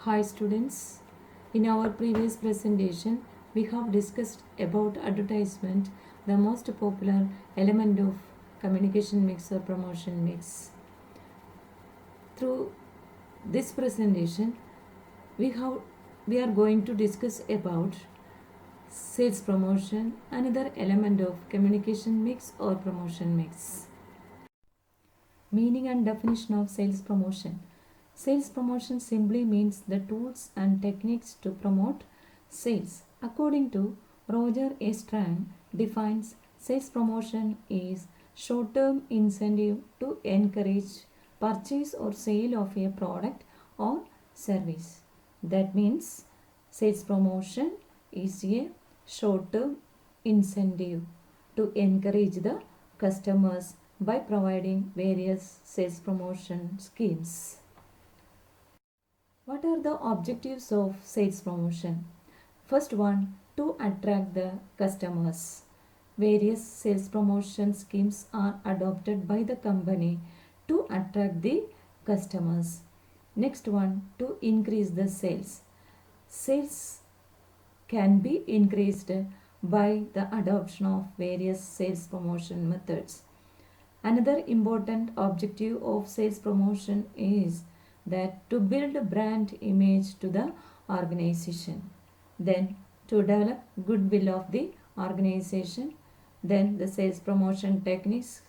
Hi students, in our previous presentation we have discussed about advertisement, the most popular element of communication mix or promotion mix. Through this presentation we are going to discuss about sales promotion, another element of communication mix or promotion mix. Meaning and definition of sales promotion. Sales promotion simply means the tools and techniques to promote sales. According to Roger A. Strang, defines sales promotion is short-term incentive to encourage purchase or sale of a product or service. That means sales promotion is a short-term incentive to encourage the customers by providing various sales promotion schemes. What are the objectives of sales promotion? First one, to attract the customers. Various sales promotion schemes are adopted by the company to attract the customers. Next one, to increase the sales. Sales can be increased by the adoption of various sales promotion methods. Another important objective of sales promotion is that to build a brand image to the organization, then to develop goodwill of the organization, then the sales promotion techniques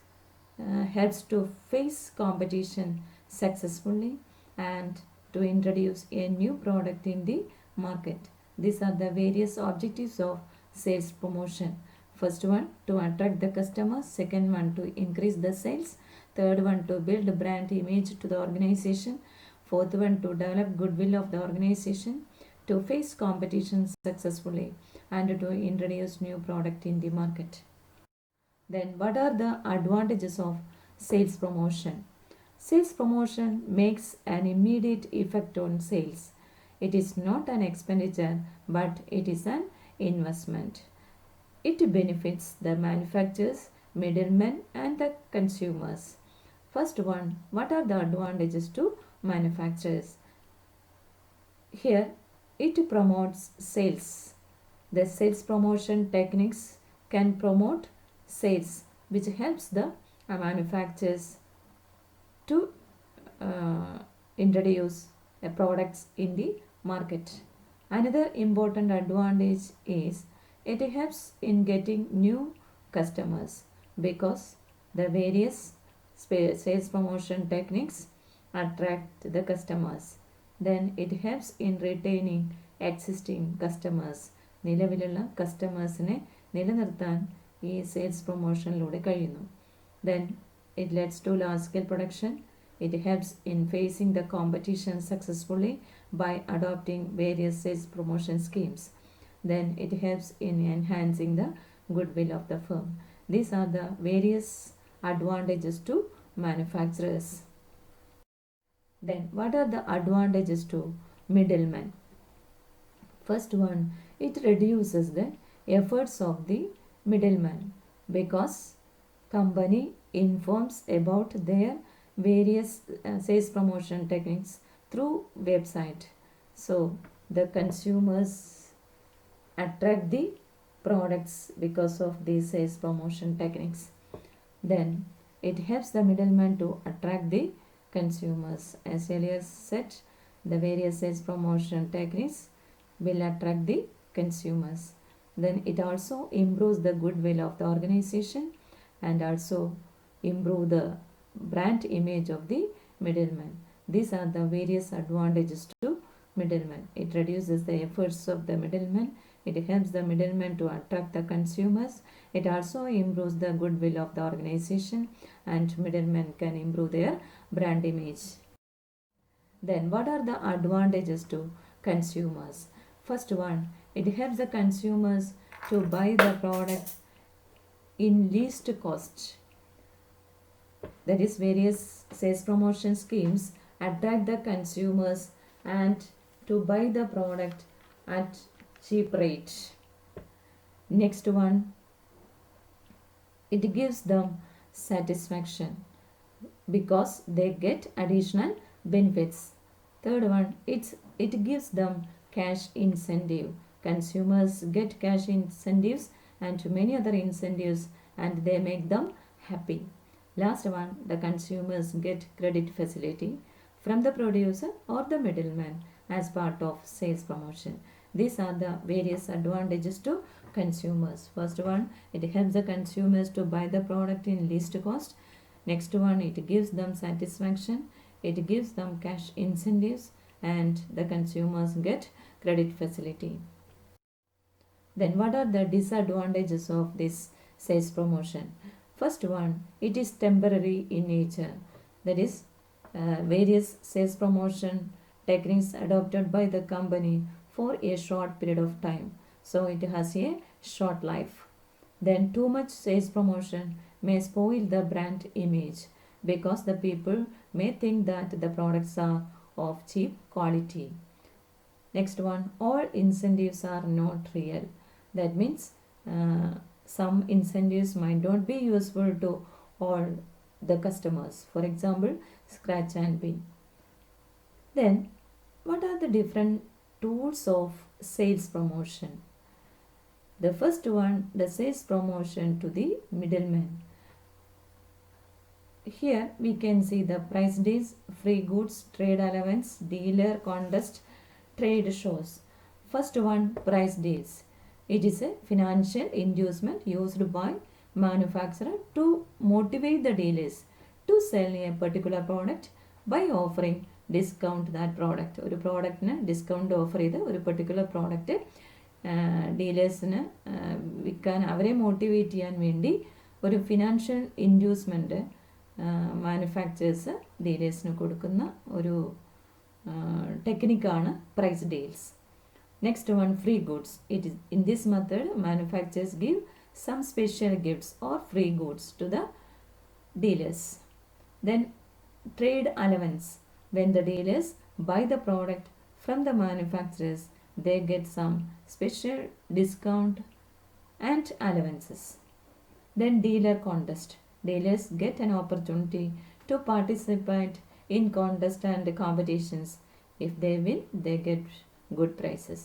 helps to face competition successfully and to introduce a new product in the market. These are the various objectives of sales promotion. First one, to attract the customers. Second one, to increase the sales. Third one, to build a brand image to the organization. Fourth one, to develop goodwill of the organization, to face competition successfully, and to introduce new product in the market. Then what are the advantages of sales promotion? Sales promotion makes an immediate effect on sales. It is not an expenditure, but it is an investment. It benefits the manufacturers, middlemen, and the consumers. First one, what are the advantages to manufacturers? Here, it promotes sales. The sales promotion techniques can promote sales, which helps the manufacturers to introduce products in the market. Another important advantage is it helps in getting new customers because the various sales promotion techniques attract the customers. Then it helps in retaining existing customers. നിലവിലുള്ള കസ്റ്റമേഴ്സിനെ നിലനിർത്താൻ ഈ sales പ്രൊമോഷനിലൂടെ കഴിയുന്നു. Then it leads to large scale production. It helps in facing the competition successfully by adopting various sales promotion schemes. Then it helps in enhancing the goodwill of the firm. These are the various advantages to manufacturers. Then what are the advantages to middlemen? First one, it reduces the efforts of the middleman because company informs about their various sales promotion techniques through website. So the consumers attract the products because of these sales promotion techniques. Then it helps the middleman to attract the consumers. As earlier said, the various sales promotion techniques will attract the consumers. Then it also improves the goodwill of the organization and also improve the brand image of the middleman. These are the various advantages to middleman. It reduces the efforts of the middleman. It helps the middleman to attract the consumers. It also improves the goodwill of the organization and middlemen can improve their brand image. Then what are the advantages to consumers? First one, it helps the consumers to buy the product in least cost. That is, various sales promotion schemes attract the consumers and to buy the product at cheap rate. Next one, it gives them satisfaction because they get additional benefits. Third one, it gives them cash incentive. Consumers get cash incentives and many other incentives and they make them happy. Last one, the consumers get credit facility from the producer or the middleman as part of sales promotion. These are the various advantages to consumers. First one, it helps the consumers to buy the product in least cost. Next one, it gives them satisfaction. It gives them cash incentives and the consumers get credit facility. Then what are the disadvantages of this sales promotion? First one, it is temporary in nature. That is, various sales promotion techniques adopted by the company for a short period of time. So it has a short life. Then too much sales promotion may spoil the brand image because the people may think that the products are of cheap quality. Next one, all incentives are not real. That means some incentives might not be useful to all the customers. For example, scratch and win. Then, what are the different tools of sales promotion? The first one, the sales promotion to the middleman. Here we can see the price deals, free goods, trade allowance, dealer contest, trade shows. First one, price deals. It is a financial inducement used by manufacturer to motivate the dealers to sell a particular product by offering discount that product. ഒരു പ്രോഡക്റ്റിന് discount offer ചെയ്ത് ഒരു particular product ഡീലേഴ്സിന് വിൽക്കാൻ അവരെ motivate ചെയ്യാൻ വേണ്ടി ഒരു financial inducement manufacturers ഡീലേഴ്സിന് കൊടുക്കുന്ന ഒരു ടെക്നിക്കാണ് price deals. Next one, free goods. It is in this method manufacturers give some special gifts or free goods to the dealers. Then trade allowance. When the dealers buy the product from the manufacturers, they get some special discount and allowances. Then dealer contest. Dealers get an opportunity to participate in contest and competitions. If they win, they get good prices.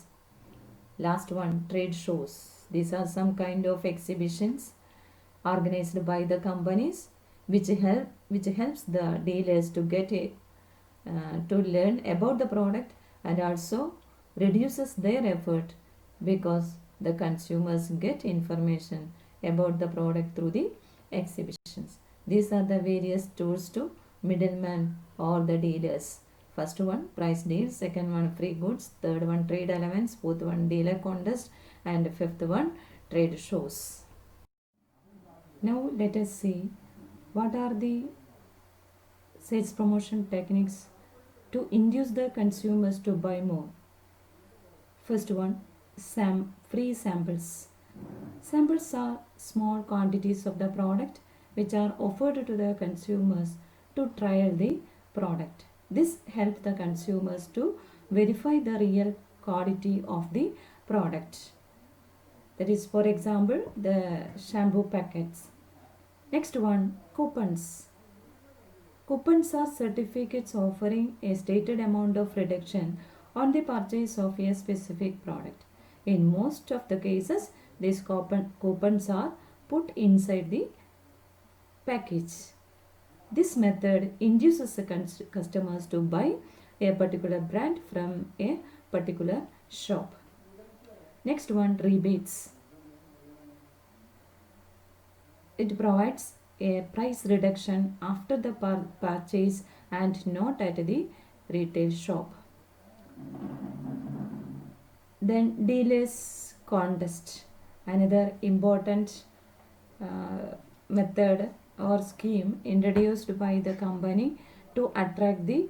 Last one, trade shows. These are some kind of exhibitions organized by the companies which helps the dealers to get to learn about the product and also reduces their effort because the consumers get information about the product through the exhibitions. These are the various tools to middleman or the dealers. First one, price deal. Second one, free goods. Third one, trade allowance. Fourth one, dealer contest. And fifth one, trade shows. Now let us see what are the sales promotion techniques to induce the consumers to buy more. First one, free samples. Samples are small quantities of the product which are offered to the consumers to trial the product. This helps the consumers to verify the real quality of the product. That is, for example, the shampoo packets. Next one, coupons. Coupons are certificates offering a stated amount of reduction on the purchase of a specific product. In most of the cases, these coupons are put inside the package. This method induces the customers to buy a particular brand from a particular shop. Next one, rebates. It provides a price reduction after the purchase and not at the retail shop. Then dealers contest, another important method or scheme introduced by the company to attract the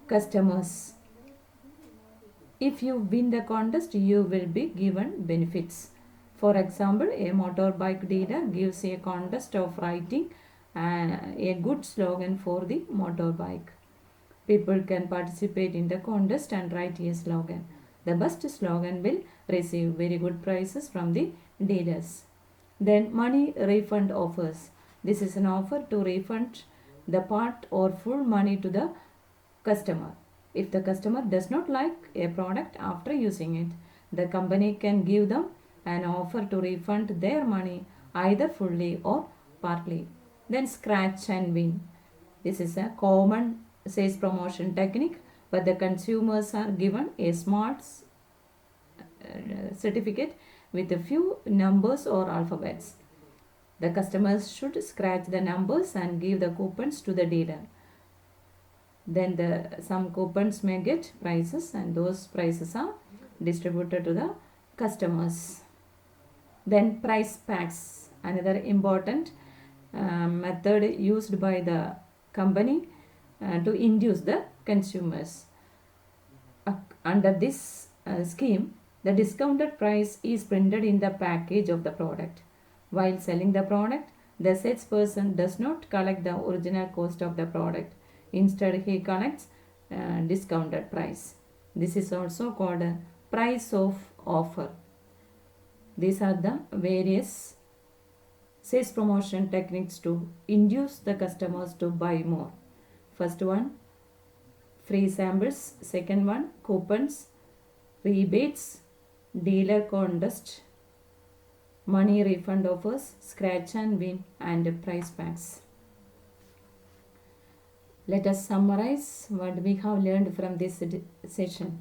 customers. If you win the contest, you will be given benefits. For example, a motorbike dealer gives a contest of writing a good slogan for the motorbike. People can participate in the contest and write a slogan. The best slogan will receive very good prizes from the dealers. Then money refund offers. This is an offer to refund the part or full money to the customer. If the customer does not like a product after using it, the company can give them an offer to refund their money either fully or partly. Then scratch and win. This is a common sales promotion technique where the consumers are given a smart certificate with a few numbers or alphabets. The customers should scratch the numbers and give the coupons to the dealer. Then some coupons may get prices and those prices are distributed to the customers. Then price packs, another important method used by the company to induce the consumers. Under this scheme, the discounted price is printed in the package of the product. While selling the product, the salesperson does not collect the original cost of the product. Instead, he collects discounted price. This is also called a price of offer. These are the various sales promotion techniques to induce the customers to buy more. First one, free samples. Second one, coupons, rebates, dealer contest, money refund offers, scratch and win, and price packs. Let us summarize what we have learned from this session.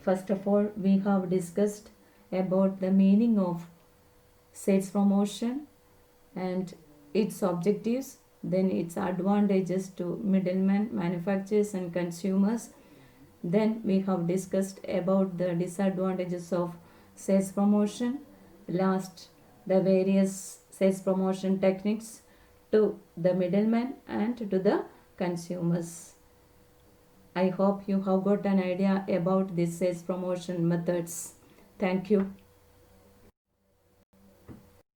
First of all, we have discussed about the meaning of sales promotion and its objectives, then its advantages to middlemen, manufacturers, and consumers. Then we have discussed about the disadvantages of sales promotion. Last, the various sales promotion techniques to the middlemen and to the consumers. I hope you have got an idea about these sales promotion methods. Thank you.